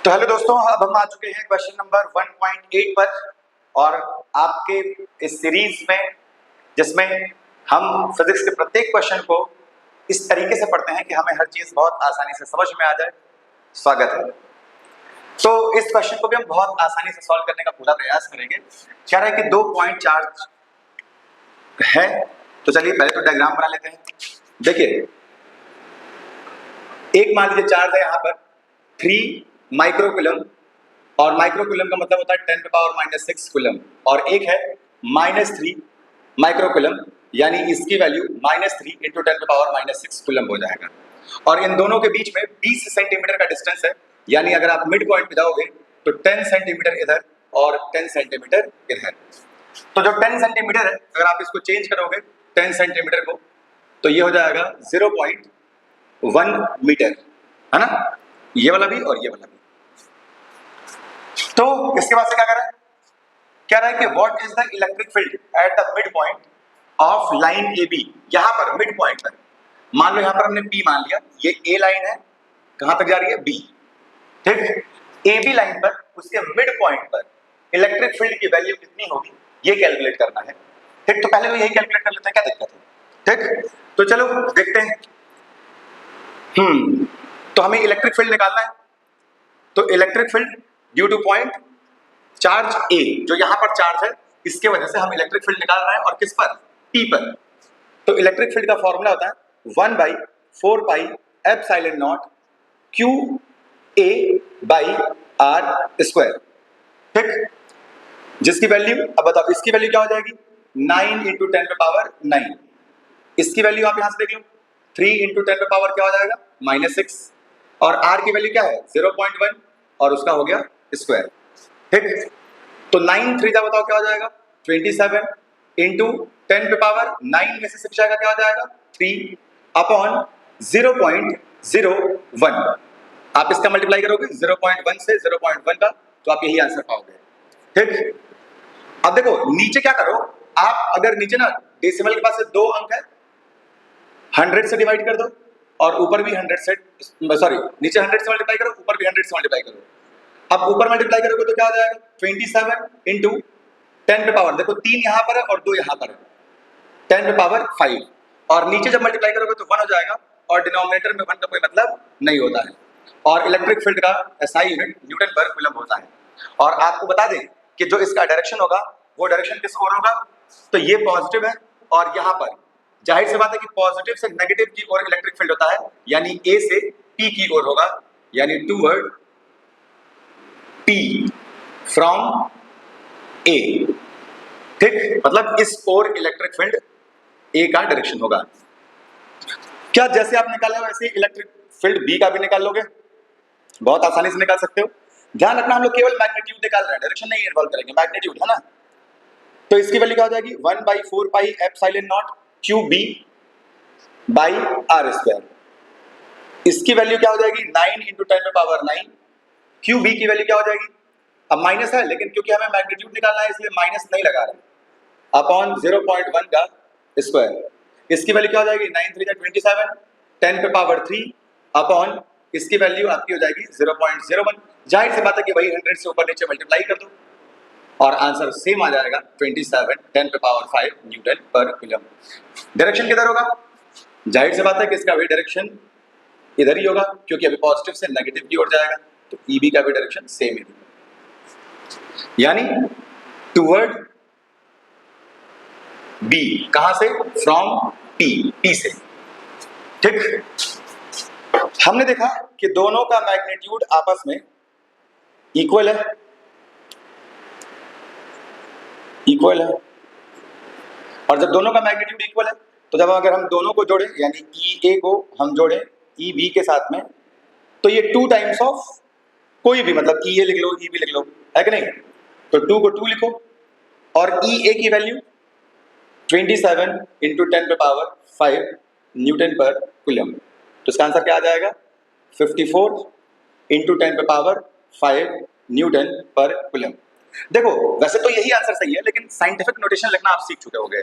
तो हेलो दोस्तों, अब हम आ चुके हैं क्वेश्चन नंबर 1.8 पर और आपके इस सीरीज में जिसमें हम फिजिक्स के प्रत्येक क्वेश्चन को इस तरीके से पढ़ते हैं कि हमें हर चीज बहुत आसानी से समझ में आ जाए। स्वागत है। तो इस क्वेश्चन को भी हम बहुत आसानी से सॉल्व करने का पूरा प्रयास करेंगे। कह रहा है कि 2 पॉइंट चार्ज है, तो चलिए पहले तो डायग्राम बना लेते हैं। देखिए, एक मान लीजिए चार्ज है यहाँ पर 3 माइक्रोकूलम, और माइक्रोकूलम का मतलब होता है 10⁻⁻⁶ कूलम, और एक है -3 माइक्रोकूलम, यानी इसकी वैल्यू -3 × 10⁻⁻⁶ कूलम हो जाएगा। और इन दोनों के बीच में 20 सेंटीमीटर का डिस्टेंस है, यानी अगर आप मिड पॉइंट पे जाओगे तो 10 सेंटीमीटर इधर और 10 सेंटीमीटर इधर। तो जो 10 सेंटीमीटर है, अगर आप इसको चेंज करोगे 10 सेंटीमीटर को, तो ये हो जाएगा 0.1 मीटर, है ना, ये वाला भी और ये वाला भी। तो इसके बाद से क्या कह रहा है कि what is the electric field at the mid point of line A B. यहां पर मिड पॉइंट पर मान लो, यहां पर हमने बी मान लिया, ये ए लाइन है, कहां तक जा रही है, बी, ठीक। ए बी लाइन पर उसके मिड पॉइंट पर इलेक्ट्रिक फील्ड की वैल्यू कितनी होगी, ये कैलकुलेट करना है, ठीक। तो पहले तो यही कैलकुलेट कर लेते हैं, क्या दिक्कत है, ठीक। तो चलो देखते हैं। तो हमें इलेक्ट्रिक फील्ड निकालना है। तो electric field due to point charge A, जो यहां पर चार्ज है, इसके वजह से हम इलेक्ट्रिक फील्ड निकाल रहे हैं, और किस पर, पी पर। तो इलेक्ट्रिक फील्ड का फॉर्मूला होता है 1/4πε0 q a by r square, ठीक। जिसकी वैल्यू, अब बताओ इसकी वैल्यू क्या हो जाएगी, 9 × 10⁻⁹। इसकी वैल्यू आप यहां से देख लो, 3 × 10⁻, क्या हो जाएगा, -6, और r की वैल्यू क्या है, 0.1, और उसका हो गया स्क्वायर, ठीक। तो 9 3 बताओ क्या हो जाएगा, 27 इंटू 10⁻⁹ में से 6 जाएगा, क्या हो जाएगा, 3 अपॉन 0.01। आप इसका मल्टीप्लाई करोगे 0.1 से 0.1 का, तो आप यही आंसर पाओगे, ठीक। अब देखो नीचे क्या करो आप, अगर नीचे ना डेसिमल के पास से 2 अंक है, 100 से डिवाइड कर दो, और ऊपर भी 100 से, सॉरी, नीचे 100 से मल्टीप्लाई करो, ऊपर भी 100 से मल्टीप्लाई करो। अब ऊपर मल्टीप्लाई करोगे तो क्या हो जाएगा, 27 इंटू 10⁻, देखो 3 यहां पर है और 2 यहां पर है, 10⁵, और नीचे जब मल्टीप्लाई करोगे तो 1 हो जाएगा, और डिनोमिनेटर में 1 का कोई मतलब नहीं होता है। और इलेक्ट्रिक फील्ड का एसआई यूनिट न्यूटन पर कूलम होता है। और आपको बता दें कि जो इसका डायरेक्शन होगा, वो डायरेक्शन किस ओर होगा, तो ये पॉजिटिव है, और यहां पर जाहिर सी बात है कि पॉजिटिव से नेगेटिव की ओर इलेक्ट्रिक फील्ड होता है, यानी ए से पी की ओर होगा, यानी टूवर्ड पी फ्रॉम ए, ठीक। मतलब इस ओर इलेक्ट्रिक फील्ड ए का डायरेक्शन होगा। क्या जैसे आप निकाले वैसे इलेक्ट्रिक फील्ड बी का भी निकाल लोगे, बहुत आसानी से निकाल सकते हो। ध्यान रखना, हम लोग केवल मैग्नीट्यूड निकाल रहे हैं, डायरेक्शन नहीं इन्वॉल्व करेंगे, मैग्नीट्यूड, है ना। तो इसकी वैल्यू क्या हो जाएगी, 1/4πε0 QB बाई आर स्क्वायर। इसकी वैल्यू क्या हो जाएगी, 9 × 10⁻⁹। QB की वैल्यू क्या हो जाएगी, अब माइनस है, लेकिन क्योंकि हमें मैग्नीट्यूड निकालना है इसलिए माइनस नहीं लगा रहे, अपॉन 0.1 का स्क्वायर। इसकी वैल्यू क्या हो जाएगी, 9 3 27, 10⁻³ अपॉन इसकी वैल्यू आपकी हो जाएगी 0.01। जाहिर सी बात है कि वही 100 से ऊपर नीचे मल्टीप्लाई कर दो, और आंसर सेम आ जाएगा, 27 10⁵ न्यूटन पर कूलम। डायरेक्शन किधर होगा, जाहिर सी बात है कि इसका भी डायरेक्शन इधर ही होगा, क्योंकि अभी पॉजिटिव से नेगेटिव की ओर जाएगा, तो ईबी का भी डायरेक्शन सेम ही, यानी टूवर्ड बी, कहां से, फ्रॉम पी, पी से, ठीक। हमने देखा कि दोनों का मैग्नीट्यूड आपस में इक्वल है, इक्वल है, और जब दोनों का मैग्नीट्यूड इक्वल है, तो जब अगर हम दोनों को जोड़ें, यानी ई ए को हम जोड़ें ई बी के साथ में, तो ये 2 टाइम्स ऑफ कोई भी, मतलब ई ए लिख लो, ई बी लिख लो, है कि नहीं। तो 2 को 2 लिखो, और ई ए की वैल्यू 27 × 10⁵ न्यूटन पर कूलम। तो इसका आंसर क्या आ जाएगा, 54 × 10⁵ न्यूटन पर कूलम। देखो वैसे तो यही आंसर सही है, लेकिन साइंटिफिक नोटेशन लिखना आप सीख चुके होंगे,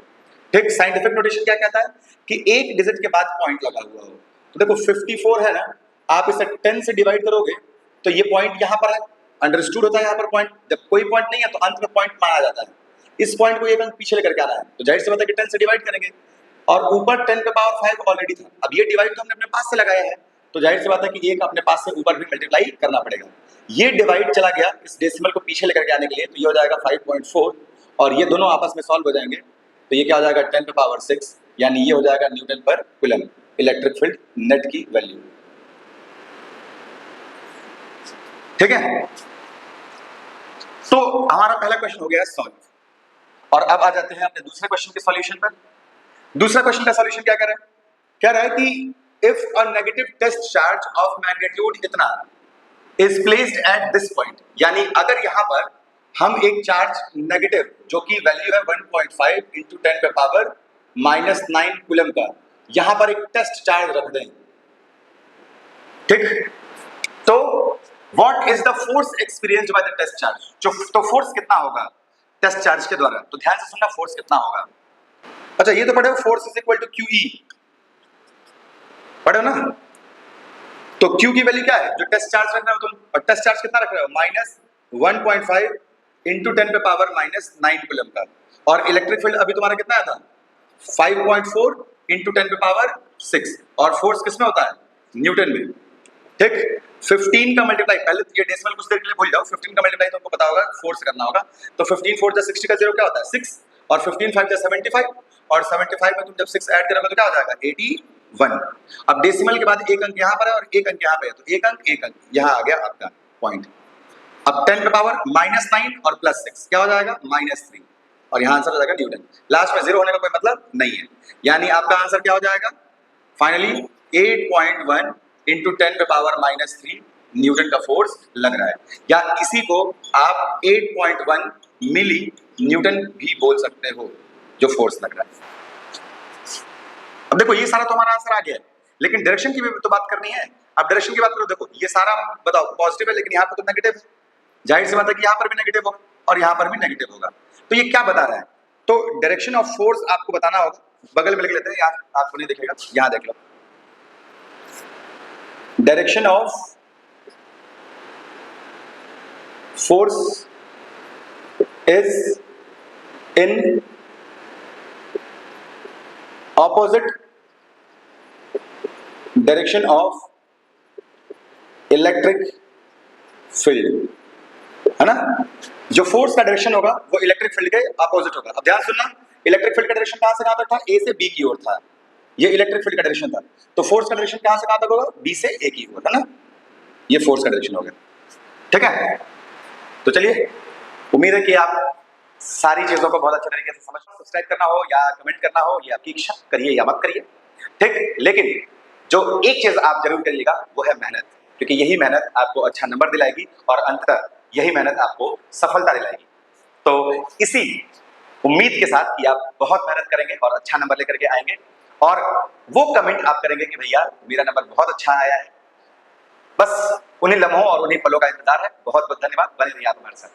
ठीक। साइंटिफिक नोटेशन क्या कहता है कि एक डिजिट के बाद पॉइंट लगा हुआ हो। तो देखो 54 है ना, आप इसे 10 से डिवाइड करोगे तो ये पॉइंट यहाँ पर है, अंडरस्टूड होता है यहाँ पर पॉइंट। जब कोई पॉइंट नहीं है तो अंत में पॉइंट माना जाता है। इस पॉइंट को एक अंक पीछे लेकर के आना है, तो जाहिर सी बात है कि 10 से डिवाइड करेंगे, और ऊपर 10 पे पावर 5 ऑलरेडी था। अब ये डिवाइड तो हमने अपने पास से लगाया है, तो जाहिर सी बात है कि एक अपने पास से ऊपर भी मल्टीप्लाई करना पड़ेगा। ये डिवाइड चला गया इस डेसिमल को पीछे लेकर के आने के लिए, तो ये हो जाएगा 5.4, और ये दोनों आपस में सॉल्व हो जाएंगे, तो ये क्या हो जाएगा 10 पे पावर 6, यानी ये हो जाएगा न्यूटन पर कूलम इलेक्ट्रिक फील्ड नेट की वैल्यू। ठीक है, तो हमारा पहला क्वेश्चन हो गया सॉल्व, और अब आ जाते हैं अपने दूसरे क्वेश्चन के सॉल्यूशन पर। दूसरा क्वेश्चन का सॉल्यूशन क्या कह रहा है कि if a negative test charge of magnitude इतना is placed at this point, यानी अगर यहां पर हम एक चार्ज नेगेटिव जो कि वैल्यू है 1.5 इंटू 10 पे पावर -9 कूलम का, यहां पर एक टेस्ट चार्ज रख दें, ठीक, तो what is the force experienced by the test charge, जो तो फोर्स कितना होगा टेस्ट चार्ज के द्वारा। तो ध्यान से सुनना, फोर्स कितना होगा। अच्छा, ये तो पढ़े हो, force is equal to QE, पढ़े हो ना। तो Q की वैल्यू क्या है, जो टेस्ट चार्ज रख रहे हो तुम, और टेस्ट चार्ज कितना रख रहे हो -1.5 इंटू 10 पे पावर -9 कूलम का, और इलेक्ट्रिक फील्ड अभी तुम्हारा कितना आया था 5.4 इंटू 10 पे पावर 6, और फोर्स किसमें होता है न्यूटन में, ठीक। 15 का मल्टीप्लाई, पहले ये डेसिमल कुछ देर के लिए भूल जाओ, 15 का मल्टीप्लाई तो आपको पता होगा, फोर्स करना होगा, तो 15 4 जा 60 का 0 क्या होता है 6, और 15 5 जा 75, और 75 में तुम जब 6 ऐड करोगे तो क्या हो जाएगा 81। अब डेसिमल के बाद एक अंक यहाँ पर है और एक अंक यहाँ पे है, तो एक अंक यहाँ आ गया आपका पॉइंट। अब 10 पे पावर -9 और +6 क्या हो जाएगा -3, और यहाँ आंसर हो जाएगा न्यूटन। लास्ट में 0 होने का कोई मतलब नहीं है, यानी आपका आंसर क्या हो जाएगा फाइनली 8.1 इंटू 10 पे पावर -3 न्यूटन का फोर्स लग रहा है, या इसी को आप 8.1 मिली न्यूटन भी बोल सकते हो जो फोर्स लग रहा है। अब देखो ये सारा तो हमारा आंसर आ गया है, लेकिन डायरेक्शन की भी तो बात करनी है। अब डायरेक्शन की बात करो, देखो ये सारा बताओ पॉजिटिव है, लेकिन यहाँ पर तो नेगेटिव है, जाहिर सी बात है कि यहाँ पर भी नेगेटिव होगा और यहाँ पर भी नेगेटिव होगा, तो ये क्या बता रहा है, तो डायरेक्शन ऑफ फोर्स आपको बताना होगा। बगल में लिख लेते हैं, यहाँ आपको नहीं दिखेगा, यहाँ देख लो, direction of force is in opposite direction of electric field, है ना। जो फोर्स का डायरेक्शन होगा वो इलेक्ट्रिक फील्ड के अपोजिट होगा। अब ध्यान सुनना, इलेक्ट्रिक फील्ड का डायरेक्शन कहां से कहां तक था, ए से बी की ओर था, ये इलेक्ट्रिक फील्ड का डायरेक्शन था, तो फोर्स का डायरेक्शन कहां से कहां तक होगा, बी से ए की ओर, है ना, ये फोर्स का डायरेक्शन हो गया, ठीक है। तो चलिए, उम्मीद है कि आप सारी चीजों को बहुत अच्छे तरीके से समझ, सब्सक्राइब करना हो या कमेंट करना हो, ये आपकी इच्छा, करिए या मत करिए, ठीक। लेकिन जो एक चीज आप जरूर करिएगा वो है मेहनत, क्योंकि यही मेहनत आपको अच्छा नंबर दिलाएगी और अंततः यही मेहनत आपको सफलता दिलाएगी। तो इसी उम्मीद के साथ कि आप बहुत मेहनत करेंगे और अच्छा नंबर लेकर के आएंगे, और वो कमेंट आप करेंगे कि भैया मेरा नंबर बहुत अच्छा आया है, बस उन्हीं लम्हों और उन्हीं पलों का इंतजार है। बहुत बहुत धन्यवाद, बने रहिए आप हमारे साथ।